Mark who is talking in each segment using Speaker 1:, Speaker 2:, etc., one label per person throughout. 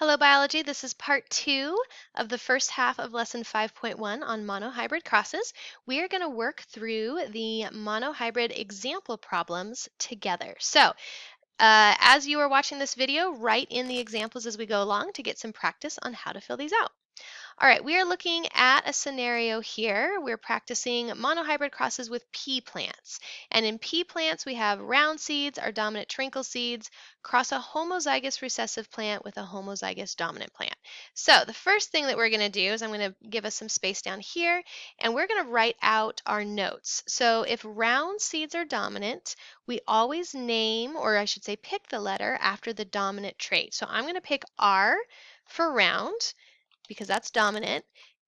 Speaker 1: Hello Biology, this is part 2 of the first half of lesson 5.1 on monohybrid crosses. We are going to work through the monohybrid example problems together. So, as you are watching this video, write in the examples as we go along to get some practice on how to fill these out. All right, we are looking at a scenario here. We're practicing monohybrid crosses with pea plants. And in pea plants, we have round seeds, our dominant treacle seeds, cross a homozygous recessive plant with a homozygous dominant plant. So the first thing that we're going to do is I'm going to give us some space down here, and we're going to write out our notes. So if round seeds are dominant, we always name, or I should say pick the letter after the dominant trait. So I'm going to pick R for round, because that's dominant.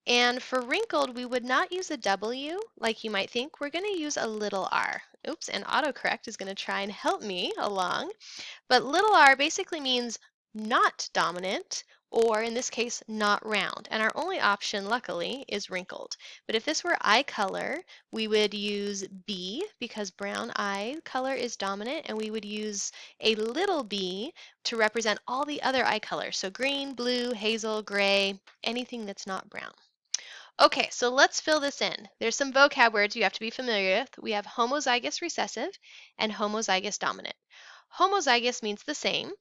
Speaker 1: And for wrinkled, we would not use a W like you might think. We're going to use a little r. Oops, and autocorrect is going to try and help me along. But little r basically means not dominant, or in this case, not round. And our only option, luckily, is wrinkled. But if this were eye color, we would use B because brown eye color is dominant, and we would use a little b to represent all the other eye colors. So green, blue, hazel, gray, anything that's not brown. Okay, so let's fill this in. There's some vocab words you have to be familiar with. We have homozygous recessive and homozygous dominant. Homozygous means the same.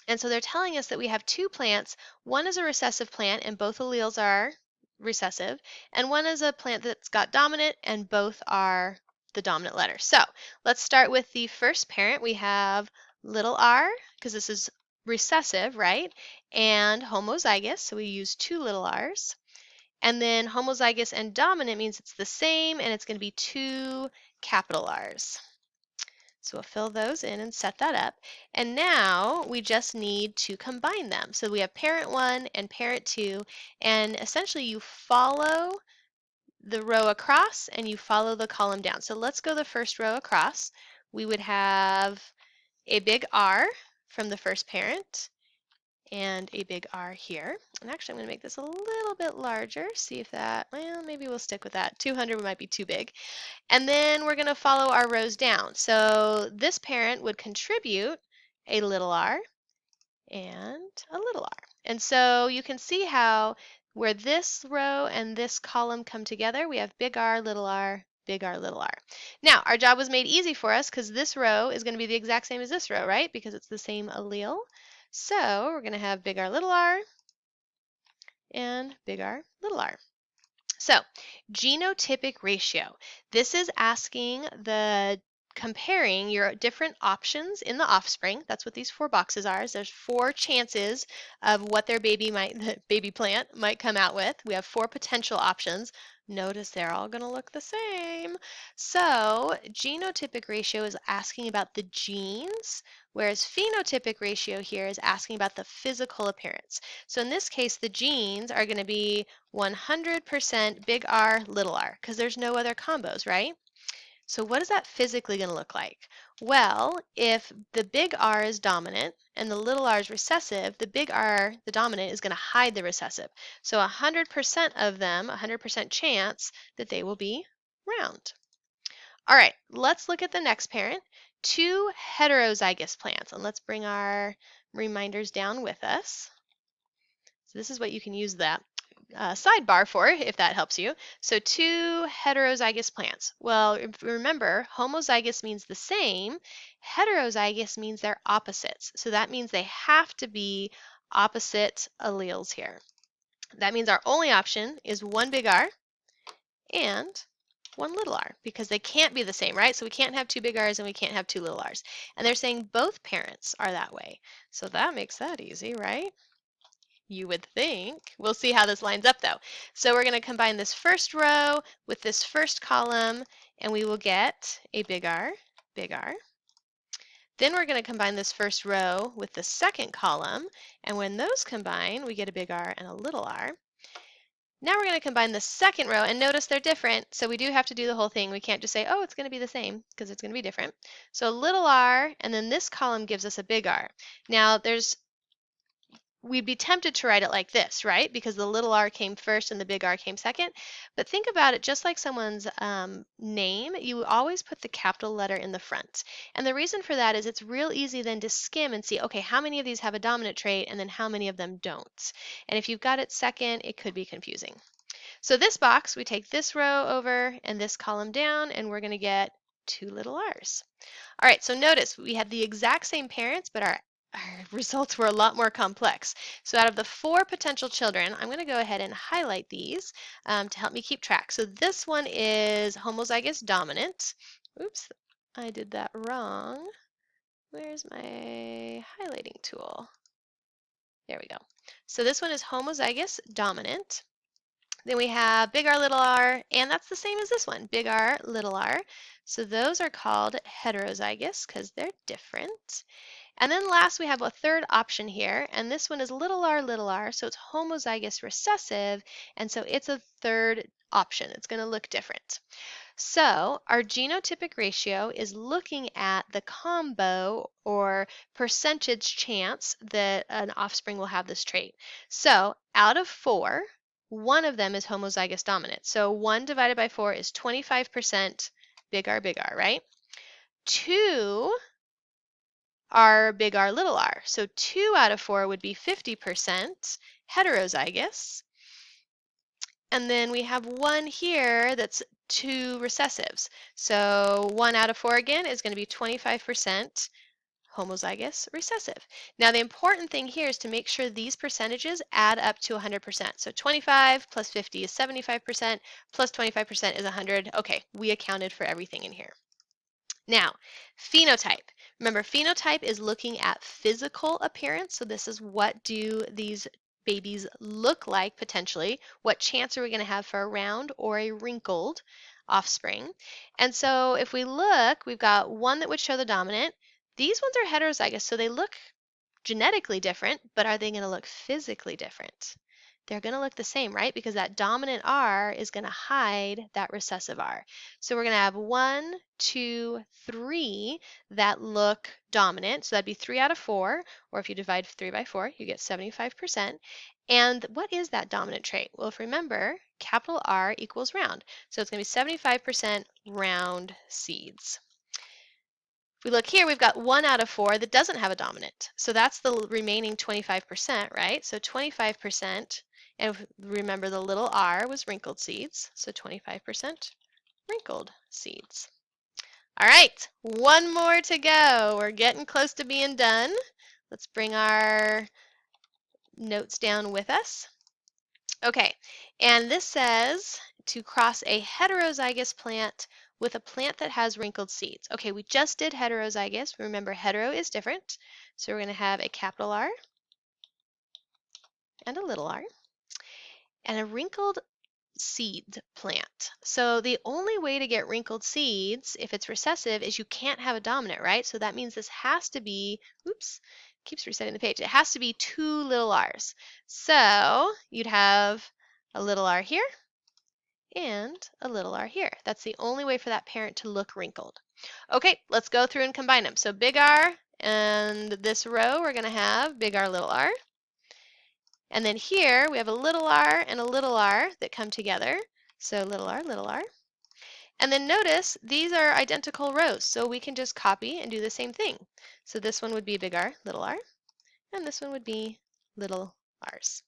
Speaker 1: And so they're telling us that we have two plants. One is a recessive plant and both alleles are recessive, and one is a plant that's got dominant and both are the dominant letter. So let's start with the first parent. We have little r, because this is recessive, right? And homozygous, so we use two little r's. And then homozygous and dominant means it's the same, and it's going to be two capital R's. So we'll fill those in and set that up. And now we just need to combine them. So we have parent 1 and parent 2, and essentially you follow the row across and you follow the column down. So let's go the first row across. We would have a big R from the first parent and a big R here. And actually I'm going to make this a little bit larger, see if that, well, maybe we'll stick with that. 200 might be too big. And then we're going to follow our rows down. So this parent would contribute a little r and a little r. And so you can see how where this row and this column come together, we have big R, little r, big R, little r. Now, our job was made easy for us because this row is going to be the exact same as this row, right? Because it's the same allele. So we're going to have big R, little r, and big R, little r. So, genotypic ratio. This is asking comparing your different options in the offspring. That's what these 4 boxes are. There's 4 chances of what their baby plant might come out with. We have 4 potential options. Notice they're all going to look the same. So, genotypic ratio is asking about the genes, whereas phenotypic ratio here is asking about the physical appearance. So in this case, the genes are going to be 100% big R, little r, because there's no other combos, right? So what is that physically going to look like? Well, if the big R is dominant and the little r is recessive, the big R, the dominant, is going to hide the recessive. So 100% of them, 100% chance that they will be round. All right, let's look at the next parent, 2 heterozygous plants. And let's bring our reminders down with us. So this is what you can use that sidebar for, if that helps you. So 2 heterozygous plants. Well, remember, homozygous means the same. Heterozygous means they're opposites. So that means they have to be opposite alleles here. That means our only option is 1 big R and 1 little r, because they can't be the same, right? So we can't have 2 big R's and we can't have 2 little r's. And they're saying both parents are that way. So that makes that easy, right? You would think. We'll see how this lines up though. So we're going to combine this first row with this first column, and we will get a big R, big R. Then we're going to combine this first row with the second column, and when those combine, we get a big R and a little r. Now we're going to combine the second row, and notice they're different, so we do have to do the whole thing. We can't just say, oh, it's going to be the same, because it's going to be different. So little r, and then this column gives us a big R. Now we'd be tempted to write it like this, right? Because the little r came first and the big R came second. But think about it just like someone's name, you always put the capital letter in the front. And the reason for that is it's real easy then to skim and see, okay, how many of these have a dominant trait and then how many of them don't. And if you've got it second, it could be confusing. So this box, we take this row over and this column down, and we're going to get 2 little r's. All right, so notice we had the exact same parents, but our results were a lot more complex. So out of the 4 potential children, I'm going to go ahead and highlight these to help me keep track. So this one is homozygous dominant. Oops, I did that wrong. Where's my highlighting tool? There we go. So this one is homozygous dominant. Then we have big R, little r, and that's the same as this one, big R, little r. So those are called heterozygous because they're different. And then last we have a third option here, and this one is little r, so it's homozygous recessive, and so it's a third option. It's going to look different. So our genotypic ratio is looking at the combo or percentage chance that an offspring will have this trait. So out of 4, 1 of them is homozygous dominant. So 1 divided by 4 is 25% big R, right? 2 are big R, little r. So 2 out of 4 would be 50% heterozygous. And then we have 1 here that's 2 recessives. So 1 out of 4 again is going to be 25% homozygous recessive. Now the important thing here is to make sure these percentages add up to 100%. So 25 plus 50 is 75%, plus 25% is 100. Okay, we accounted for everything in here. Now, phenotype. Remember, phenotype is looking at physical appearance. So this is what do these babies look like potentially? What chance are we going to have for a round or a wrinkled offspring? And so if we look, we've got one that would show the dominant. These ones are heterozygous, so they look genetically different, but are they going to look physically different? They're going to look the same, right? Because that dominant R is going to hide that recessive R. So we're going to have 1, 2, 3 that look dominant. So that'd be 3 out of 4, or if you divide 3 by 4, you get 75%. And what is that dominant trait? Well, if remember, capital R equals round. So it's going to be 75% round seeds. If we look here, we've got 1 out of 4 that doesn't have a dominant. So that's the remaining 25%, right? So 25%, and remember the little r was wrinkled seeds, so 25% wrinkled seeds. All right, 1 more to go. We're getting close to being done. Let's bring our notes down with us. Okay, and this says to cross a heterozygous plant with a plant that has wrinkled seeds. Okay, we just did heterozygous. Remember, hetero is different. So we're going to have a capital R and a little r and a wrinkled seed plant. So the only way to get wrinkled seeds, if it's recessive, is you can't have a dominant, right? So that means this has to be, oops, keeps resetting the page. It has to be 2 little r's. So you'd have a little r here and a little r here. That's the only way for that parent to look wrinkled. Okay, let's go through and combine them. So big R, and this row we're going to have big R, little r. And then here we have a little r and a little r that come together. So little r, little r. And then notice these are identical rows, so we can just copy and do the same thing. So this one would be big R, little r, and this one would be little r's.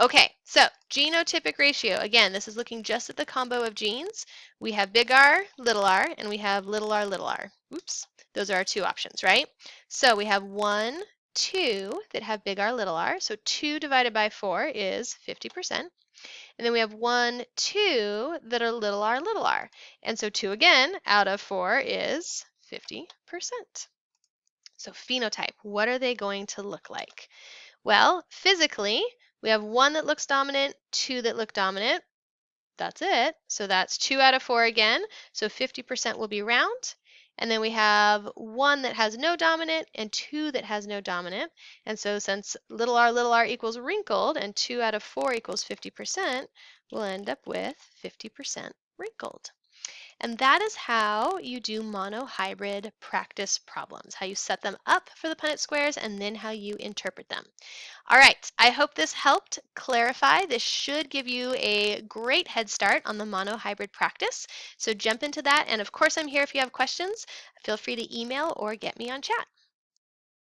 Speaker 1: Okay, so genotypic ratio. Again, this is looking just at the combo of genes. We have big R, and we have little r, little r. Oops, those are our 2 options, right? So we have 1, 2 that have big R, little r. So 2 divided by 4 is 50%. And then we have 1, 2 that are little r. And so 2 again out of 4 is 50%. So phenotype, what are they going to look like? Well, physically, we have 1 that looks dominant, 2 that look dominant. That's it. So that's 2 out of 4 again. So 50% will be round. And then we have 1 that has no dominant and 2 that has no dominant. And so since little r equals wrinkled and 2 out of 4 equals 50%, we'll end up with 50% wrinkled. And that is how you do monohybrid practice problems, how you set them up for the Punnett squares and then how you interpret them. All right, I hope this helped clarify. This should give you a great head start on the monohybrid practice. So jump into that. And of course, I'm here if you have questions. Feel free to email or get me on chat.